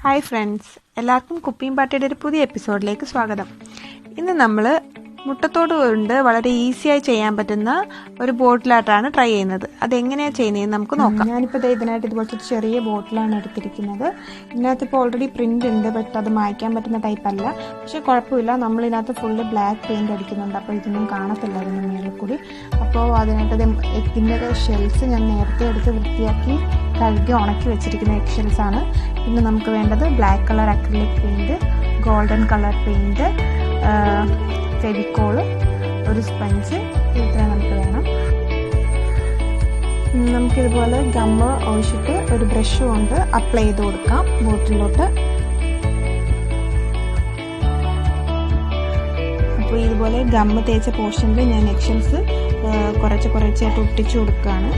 Hi friends, എല്ലാവർക്കും കുപ്പിയും പാട്ടയുടെ ഒരു പുതിയ എപ്പിസോഡിലേക്ക് സ്വാഗതം. ഇന്ന് നമ്മൾ മുട്ടത്തോട് കൊണ്ട് വളരെ ഈസിയായി ചെയ്യാൻ പറ്റുന്ന ഒരു ബോട്ടിലായിട്ടാണ് ട്രൈ ചെയ്യുന്നത്. അതെങ്ങനെയാണ് ചെയ്യുന്നതെന്ന് നമുക്ക് നോക്കാം. ഞാനിപ്പോൾ ഇതിനായിട്ട് ഇതുപോലത്തെ ചെറിയ ബോട്ടിലാണ് എടുത്തിരിക്കുന്നത്. ഇതിനകത്ത് ഇപ്പോൾ ഓൾറെഡി പ്രിൻ്റ് ഉണ്ട്, ബട്ട് അത് മായ്ക്കാൻ പറ്റുന്ന ടൈപ്പ് അല്ല. പക്ഷേ കുഴപ്പമില്ല, നമ്മളിതിനകത്ത് ഫുള്ള് ബ്ലാക്ക് പെയിൻറ് അടിക്കുന്നുണ്ട്, അപ്പോൾ ഇതൊന്നും കാണത്തില്ല ഇതിന് മേളിൽ കൂടി. അപ്പോൾ അതിനായിട്ട് ഇതിൻ്റെ ഷെൽസ് ഞാൻ നേരത്തെ എടുത്ത് വൃത്തിയാക്കി കഴുകി ഉണക്കി വെച്ചിരിക്കുന്ന എഗ് ഷെൽസ് ആണ്. പിന്നെ നമുക്ക് വേണ്ടത് black colour acrylic paint, golden colour paint, Fevicol, ഒരു സ്പഞ്ച്, ഇത്ര നമുക്ക് വേണം. നമുക്കിതുപോലെ ഗമ്മ് ഒഴിച്ചിട്ട് ഒരു ബ്രഷ് കൊണ്ട് അപ്ലൈ ചെയ്ത് കൊടുക്കാം ബോട്ടിലോട്ട്. അപ്പോൾ ഇതുപോലെ ഗമ്മ് തേച്ച പോർഷനിൽ ഞാൻ എഗ് ഷെൽസ് കുറച്ചായിട്ട് ഒട്ടിച്ചു കൊടുക്കുകയാണ്.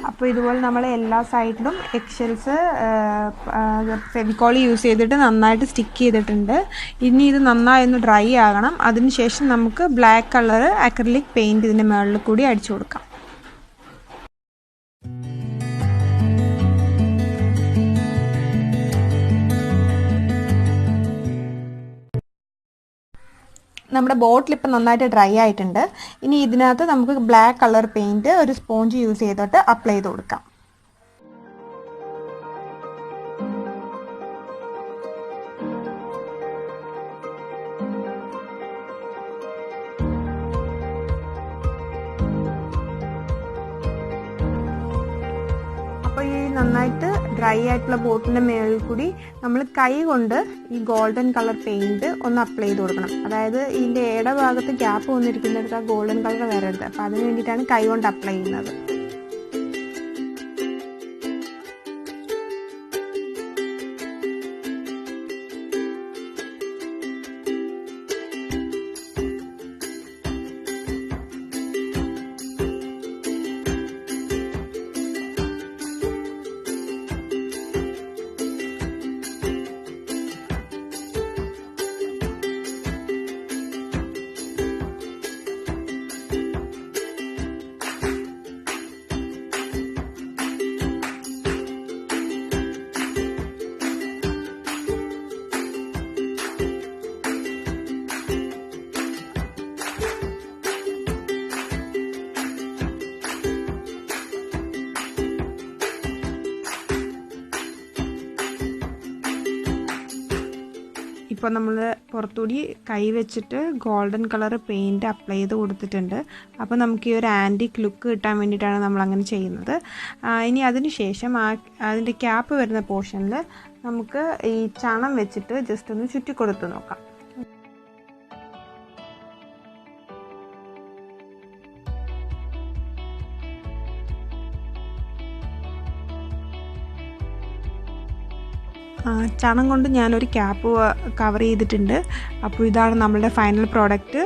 അപ്പോൾ ഇതുപോലെ നമ്മൾ എല്ലാ സൈഡിലും എഗ് ഷെൽസ് ഫെവിക്കോൾ യൂസ് ചെയ്തിട്ട് നന്നായിട്ട് സ്റ്റിക്ക് ചെയ്തിട്ടുണ്ട്. ഇനി ഇത് നന്നായി ഒന്ന് ഡ്രൈ ആകണം. അതിനുശേഷം നമുക്ക് ബ്ലാക്ക് കളർ അക്രിലിക് പെയിൻറ് ഇതിൻ്റെ മുകളിൽ കൂടി അടിച്ചു കൊടുക്കാം. നമ്മുടെ ബോട്ടിൽ ഇപ്പം നന്നായിട്ട് ഡ്രൈ ആയിട്ടുണ്ട്. ഇനി ഇതിനകത്ത് നമുക്ക് ബ്ലാക്ക് കളർ പെയിൻറ് ഒരു സ്പോഞ്ച് യൂസ് ചെയ്തിട്ട് അപ്ലൈ ചെയ്ത് കൊടുക്കാം. അപ്പോൾ ഈ നന്നായിട്ട് ഡ്രൈ ആയിട്ടുള്ള ബോട്ടിൻ്റെ മേളിൽ കൂടി നമ്മൾ കൈ കൊണ്ട് ഈ ഗോൾഡൻ കളർ പെയിൻറ് ഒന്ന് അപ്ലൈ ചെയ്ത് കൊടുക്കണം. അതായത് ഇതിൻ്റെ ഇടഭാഗത്ത് ഗ്യാപ്പ് വന്നിരിക്കുന്നിടത്ത് ആ ഗോൾഡൻ കളർ വരരുത്. അപ്പോൾ അതിന് വേണ്ടിയിട്ടാണ് കൈ കൊണ്ട് അപ്ലൈ ചെയ്യുന്നത്. ഇപ്പോൾ നമ്മൾ പുറത്തുകൂടി കൈ വെച്ചിട്ട് ഗോൾഡൻ കളർ പെയിൻറ് അപ്ലൈ ചെയ്ത് കൊടുത്തിട്ടുണ്ട്. അപ്പോൾ നമുക്ക് ഈ ഒരു ആൻറ്റിക് ലുക്ക് കിട്ടാൻ വേണ്ടിയിട്ടാണ് നമ്മൾ അങ്ങനെ ചെയ്യുന്നത്. ഇനി അതിന് ശേഷം അതിൻ്റെ ക്യാപ്പ് വരുന്ന പോർഷനിൽ നമുക്ക് ഈ ചണം വെച്ചിട്ട് ജസ്റ്റ് ഒന്ന് ചുറ്റി കൊടുത്ത് നോക്കാം. ചണം കൊണ്ട് ഞാനൊരു ക്യാപ്പ് കവർ ചെയ്തിട്ടുണ്ട്. അപ്പോൾ ഇതാണ് നമ്മളുടെ ഫൈനൽ പ്രോഡക്റ്റ്.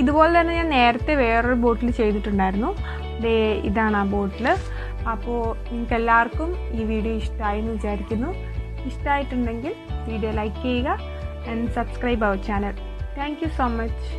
ഇതുപോലെ തന്നെ ഞാൻ നേരത്തെ വേറൊരു ബോട്ടിൽ ചെയ്തിട്ടുണ്ടായിരുന്നു. ഇതാണ് ആ ബോട്ടിൽ. അപ്പോൾ നിങ്ങൾക്ക് എല്ലാവർക്കും ഈ വീഡിയോ ഇഷ്ടമായി എന്ന് വിചാരിക്കുന്നു. ഇഷ്ടമായിട്ടുണ്ടെങ്കിൽ വീഡിയോ ലൈക്ക് ചെയ്യുക and subscribe our channel. Thank you so much.